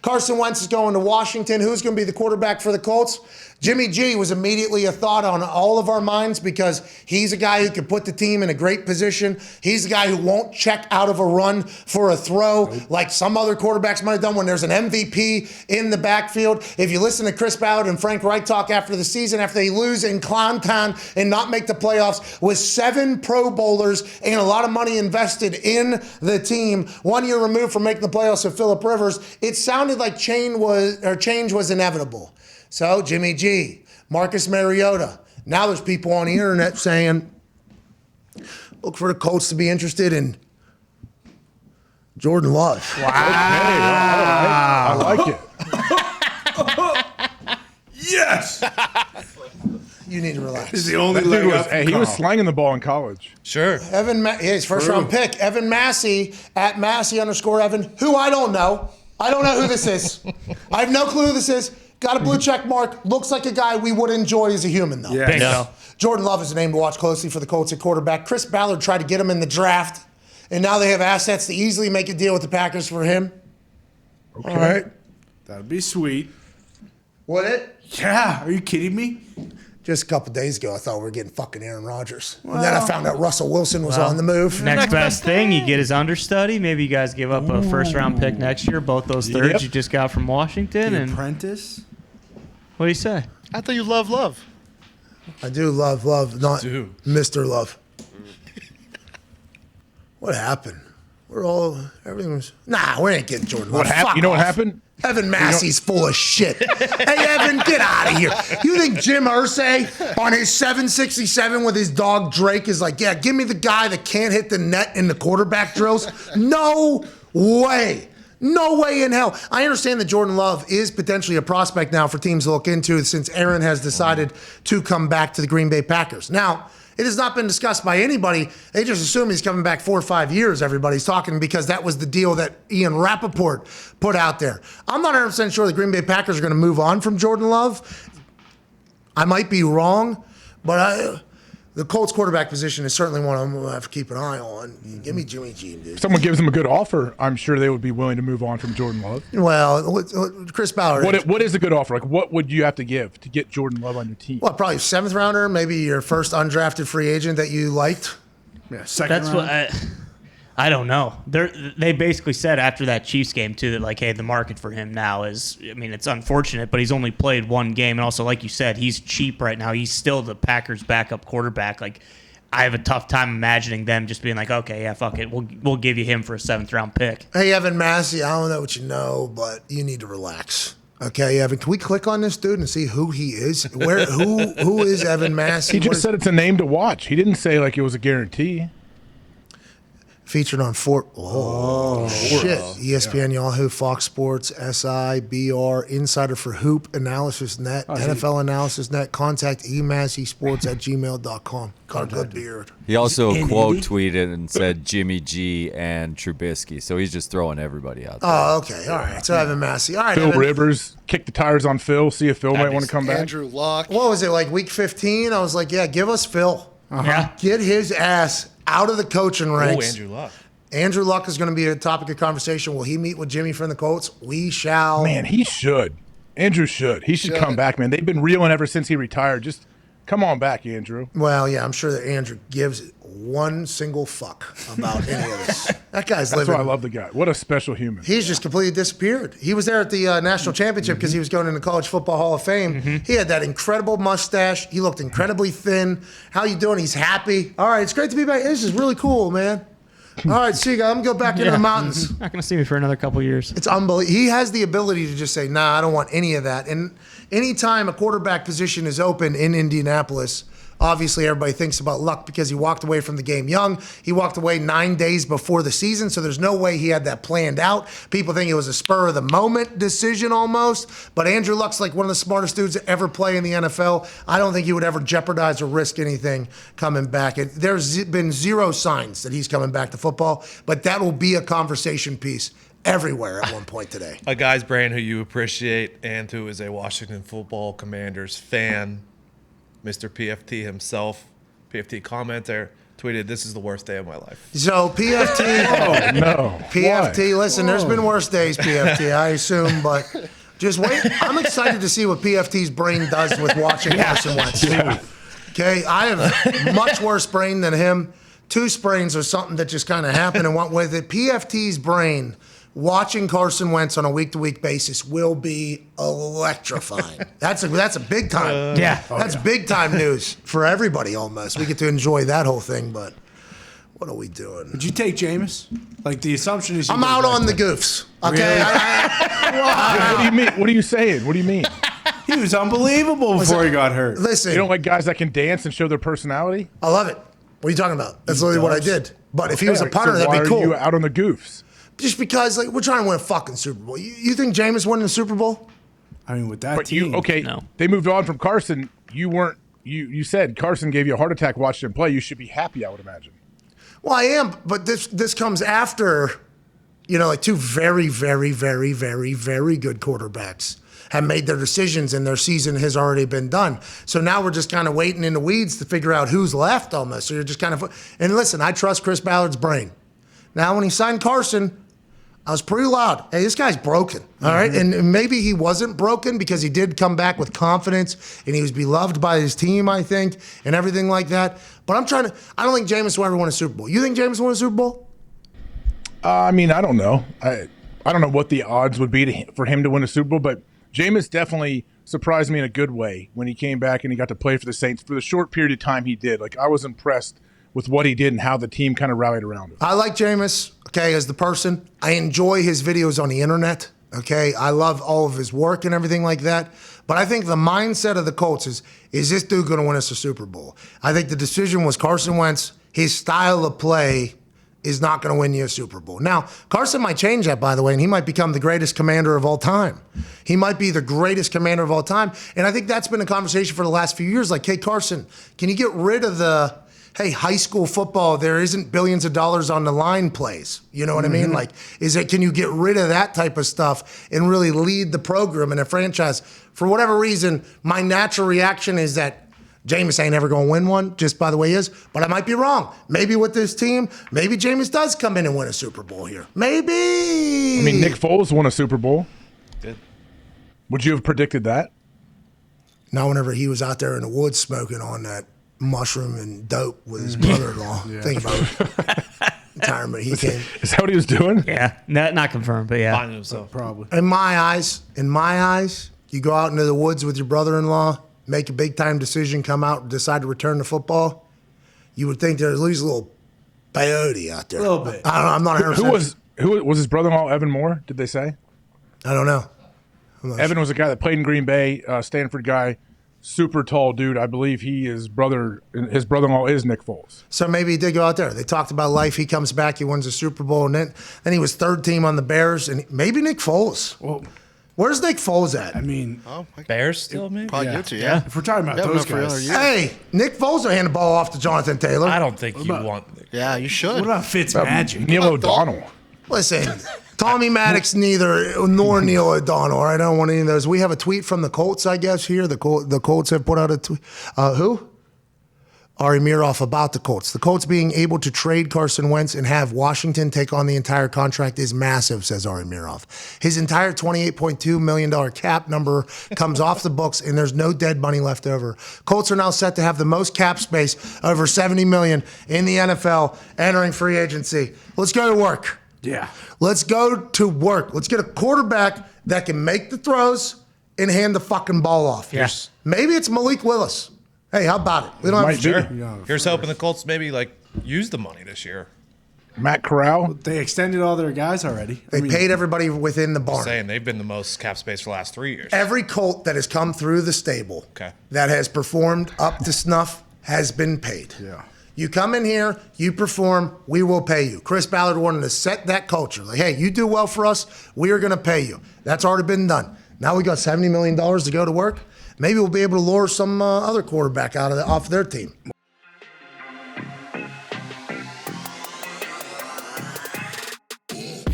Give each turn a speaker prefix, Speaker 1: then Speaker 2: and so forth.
Speaker 1: Carson Wentz is going to Washington. Who's going to be the quarterback for the Colts? Jimmy G was immediately a thought on all of our minds because he's a guy who can put the team in a great position. He's a guy who won't check out of a run for a throw like some other quarterbacks might have done when there's an MVP in the backfield. If you listen to Chris Ballard and Frank Reich talk after the season, after they lose in Clown Town and not make the playoffs with 7 Pro Bowlers and a lot of money invested in the team, 1 year removed from making the playoffs with Phillip Rivers, it sounded like change was inevitable. So, Jimmy G, Marcus Mariota. Now there's people on the internet saying, look for the Colts to be interested in Jordan Love.
Speaker 2: Wow. Okay, I like it.
Speaker 3: Yes.
Speaker 1: You need to relax.
Speaker 3: He's the only leg up.
Speaker 2: He was slanging the ball in college.
Speaker 3: Sure.
Speaker 1: His first round pick, Evan Massey, at Massey_Evan, who I don't know. I don't know who this is. I have no clue who this is. Got a blue check mark. Looks like a guy we would enjoy as a human, though.
Speaker 3: Yeah.
Speaker 4: No.
Speaker 1: Jordan Love is a name to watch closely for the Colts at quarterback. Chris Ballard tried to get him in the draft, and now they have assets to easily make a deal with the Packers for him.
Speaker 2: Okay.
Speaker 1: All right.
Speaker 3: That'd be sweet.
Speaker 1: Would it?
Speaker 3: Yeah. Are you kidding me?
Speaker 1: Just a couple days ago, I thought we were getting fucking Aaron Rodgers. And then I found out Russell Wilson was on the move.
Speaker 4: Next best thing, you get his understudy. Maybe you guys give up a first-round pick next year. Both those thirds you just got from Washington.
Speaker 3: The
Speaker 4: And
Speaker 3: apprentice?
Speaker 4: what do you say?
Speaker 5: I thought you love.
Speaker 1: I do love, not
Speaker 3: do.
Speaker 1: Mr. Love. What happened? Everything was, we ain't getting Jordan Love.
Speaker 2: What happened?
Speaker 1: Fuck
Speaker 2: You know what
Speaker 1: off.
Speaker 2: happened?
Speaker 1: Evan Massey's full of shit. Hey, Evan, get out of here. You think Jim Irsay on his 767 with his dog Drake is like, yeah, give me the guy that can't hit the net in the quarterback drills? No way. No way in hell. I understand that Jordan Love is potentially a prospect now for teams to look into since Aaron has decided to come back to the Green Bay Packers. Now, it has not been discussed by anybody. They just assume he's coming back 4 or 5 years, everybody's talking, because that was the deal that Ian Rappaport put out there. I'm not 100% sure the Green Bay Packers are going to move on from Jordan Love. I might be wrong, but the Colts quarterback position is certainly one I'm going to have to keep an eye on. Give me Jimmy G, dude.
Speaker 2: If someone gives him a good offer, I'm sure they would be willing to move on from Jordan Love.
Speaker 1: Well, Chris Ballard.
Speaker 2: What is a good offer? Like, what would you have to give to get Jordan Love on your team?
Speaker 1: What, probably 7th rounder, maybe your first undrafted free agent that you liked?
Speaker 3: Yeah, second
Speaker 4: That's
Speaker 3: round.
Speaker 4: what I don't know. They basically said after that Chiefs game too that like, hey, the market for him now is. I mean, it's unfortunate, but he's only played 1 game, and also like you said, he's cheap right now. He's still the Packers' backup quarterback. Like, I have a tough time imagining them just being like, okay, yeah, fuck it, we'll give you him for a 7th round pick.
Speaker 1: Hey, Evan Massey, I don't know what you know, but you need to relax. Okay, Evan, can we click on this dude and see who he is? Who is Evan Massey?
Speaker 2: He just said it's a name to watch. He didn't say like it was a guarantee.
Speaker 1: Featured on shit. ESPN, Yahoo, Fox Sports, SI, BR, Insider for Hoop, Analysis Net, NFL Analysis Net. Contact emasseysports@gmail.com. Got a good beard.
Speaker 6: He also quote tweeted and said Jimmy G and Trubisky, so he's just throwing everybody out there.
Speaker 1: Oh, okay. All right. So Evan Massey. All right,
Speaker 2: Phil
Speaker 1: Evan.
Speaker 2: Rivers, kick the tires on Phil, see if Phil might want to come back.
Speaker 5: Andrew Luck.
Speaker 1: What was it, like week 15? I was like, yeah, give us Phil.
Speaker 4: Yeah.
Speaker 1: Get his ass out of the coaching ranks.
Speaker 3: Andrew Luck.
Speaker 1: Andrew Luck is going to be a topic of conversation. Will he meet with Jimmy from the Colts? We shall.
Speaker 2: Man, he should. Andrew should. He should come back, man. They've been reeling ever since he retired. Just come on back, Andrew.
Speaker 1: Well, yeah, I'm sure that Andrew gives one single fuck about any of this. That guy's
Speaker 2: That's
Speaker 1: living.
Speaker 2: why I love the guy. What a special human.
Speaker 1: He's just completely disappeared. He was there at the national championship because he was going into College Football Hall of Fame. He had that incredible mustache. He looked incredibly thin. How you doing? He's happy. All right, it's great to be back. This is really cool, man. All right, see you guys. I'm going to go back into the mountains.
Speaker 4: Not going to see me for another couple years.
Speaker 1: It's unbelievable. He has the ability to just say, nah, I don't want any of that. And anytime a quarterback position is open in Indianapolis, obviously everybody thinks about Luck because he walked away from the game young. He walked away 9 days before the season, so there's no way he had that planned out. People think it was a spur-of-the-moment decision almost, but Andrew Luck's like one of the smartest dudes to ever play in the NFL. I don't think he would ever jeopardize or risk anything coming back. There's been zero signs that he's coming back to football, but that will be a conversation piece everywhere at one point today.
Speaker 7: A guy's brain who you appreciate and who is a Washington Football Commanders fan, Mr. PFT himself, PFT commenter, tweeted, "This is the worst day of my life."
Speaker 1: So PFT,
Speaker 2: Oh, no.
Speaker 1: PFT.
Speaker 2: Why?
Speaker 1: Listen, there's been worse days, PFT. I assume, but just wait. I'm excited to see what PFT's brain does with watching Carson Wentz. Okay, I have much worse brain than him. 2 sprains or something that just kind of happened and went with it. PFT's brain watching Carson Wentz on a week-to-week basis will be electrifying. That's a big time. That's big time news for everybody almost. We get to enjoy that whole thing, but what are we doing?
Speaker 3: Would you take Jameis? Like the assumption is
Speaker 1: I'm out on the goofs. Okay.
Speaker 3: Really?
Speaker 2: What do you mean? What are you saying? What do you mean?
Speaker 3: He was unbelievable before he got hurt.
Speaker 1: Listen,
Speaker 2: You don't like guys that can dance and show their personality?
Speaker 1: I love it. What are you talking about? That's literally what I did. But if he was a
Speaker 2: Okay,
Speaker 1: punter,
Speaker 2: so
Speaker 1: that'd
Speaker 2: why
Speaker 1: be cool.
Speaker 2: Are you out on the goofs?
Speaker 1: Just because like we're trying to win a fucking Super Bowl. You think Jameis won the Super Bowl?
Speaker 3: I mean, with that
Speaker 2: But
Speaker 3: team.
Speaker 4: No.
Speaker 2: They moved on from Carson. You weren't. You said Carson gave you a heart attack watching him play. You should be happy, I would imagine.
Speaker 1: Well, I am, but this comes after, like 2 very, very, very, very, very good quarterbacks have made their decisions and their season has already been done. So now we're just kind of waiting in the weeds to figure out who's left almost. So you're just kind of, and listen, I trust Chris Ballard's brain. Now, when he signed Carson, I was pretty loud. Hey, this guy's broken, all right? And maybe he wasn't broken because he did come back with confidence and he was beloved by his team, I think, and everything like that. But I don't think Jameis will ever win a Super Bowl. You think Jameis will win a Super Bowl?
Speaker 2: I mean, I don't know. I don't know what the odds would be for him to win a Super Bowl, but Jameis definitely surprised me in a good way when he came back and he got to play for the Saints for the short period of time he did. Like, I was impressed with what he did and how the team kind of rallied around him.
Speaker 1: I like Jameis, okay, as the person. I enjoy his videos on the internet, okay? I love all of his work and everything like that. But I think the mindset of the Colts is this dude going to win us a Super Bowl? I think the decision was Carson Wentz. His style of play is not going to win you a Super Bowl. Now, Carson might change that, by the way, and he might become the greatest commander of all time. He might be the greatest commander of all time. And I think that's been a conversation for the last few years. Like, hey, Carson, can you get rid of the, hey, high school football, there isn't billions of dollars on the line plays? You know what I mean? Like, can you get rid of that type of stuff and really lead the program and a franchise? For whatever reason, my natural reaction is that Jameis ain't ever going to win one, just by the way he is. But I might be wrong. Maybe with this team, maybe Jameis does come in and win a Super Bowl here. Maybe.
Speaker 2: I mean, Nick Foles won a Super Bowl.
Speaker 7: Did.
Speaker 2: Would you have predicted that?
Speaker 1: Not whenever he was out there in the woods smoking on that mushroom and dope with his brother-in-law. Think about it. Retirement, he came.
Speaker 2: Is that what he was doing?
Speaker 4: Yeah, not confirmed, but yeah.
Speaker 7: Finding himself.
Speaker 3: Probably.
Speaker 1: In my eyes, you go out into the woods with your brother-in-law, make a big-time decision, come out and decide to return the football, you would think there's at least a little peyote out there.
Speaker 3: A little bit.
Speaker 1: I don't know. I'm not 100%.
Speaker 2: Who was his brother-in-law? Evan Moore? Did they say?
Speaker 1: I don't know.
Speaker 2: Evan was a guy that played in Green Bay, Stanford guy, super tall dude. I believe his brother-in-law is Nick Foles.
Speaker 1: So maybe he did go out there. They talked about life. He comes back. He wins the Super Bowl. And then he was third team on the Bears. And maybe Nick Foles.
Speaker 3: Well,
Speaker 1: Where's Nick Foles at?
Speaker 3: I mean,
Speaker 7: Bears still, maybe?
Speaker 5: Probably good to, yeah.
Speaker 3: if we're talking about
Speaker 5: Yeah,
Speaker 3: those
Speaker 5: no, for another
Speaker 3: guys,
Speaker 5: year.
Speaker 1: Hey, Nick Foles will hand the ball off to Jonathan Taylor.
Speaker 7: I don't think you want.
Speaker 5: Yeah, you should.
Speaker 3: what about Fitzmagic?
Speaker 2: Neil O'Donnell.
Speaker 1: Listen, Tommy Maddox nor Neil O'Donnell. All right, I don't want any of those. We have a tweet from the Colts, I guess, here. The Colts have put out a tweet. Who? Ari Miroff about the Colts. The Colts being able to trade Carson Wentz and have Washington take on the entire contract is massive, says Ari Miroff. His entire $28.2 million cap number comes off the books, and there's no dead money left over. Colts are now set to have the most cap space, over $70 million in the NFL, entering free agency. Let's go to work.
Speaker 3: Yeah.
Speaker 1: Let's go to work. Let's get a quarterback that can make the throws and hand the fucking ball off.
Speaker 4: Yes.
Speaker 1: Maybe it's Malik Willis. Hey, how about it? We don't have
Speaker 2: Might be.
Speaker 1: to.
Speaker 7: Here's hoping the Colts maybe use the money this year.
Speaker 2: Matt Corral.
Speaker 3: They extended all their guys already.
Speaker 1: They paid everybody within the barn.
Speaker 7: Saying they've been the most cap space for the last 3 years.
Speaker 1: Every Colt that has come through the stable
Speaker 7: Okay.
Speaker 1: that has performed up to snuff has been paid.
Speaker 3: Yeah.
Speaker 1: You come in here, you perform, we will pay you. Chris Ballard wanted to set that culture. Like, hey, you do well for us, we are going to pay you. That's already been done. Now we got $70 million to go to work. Maybe we'll be able to lure some other quarterback off their team.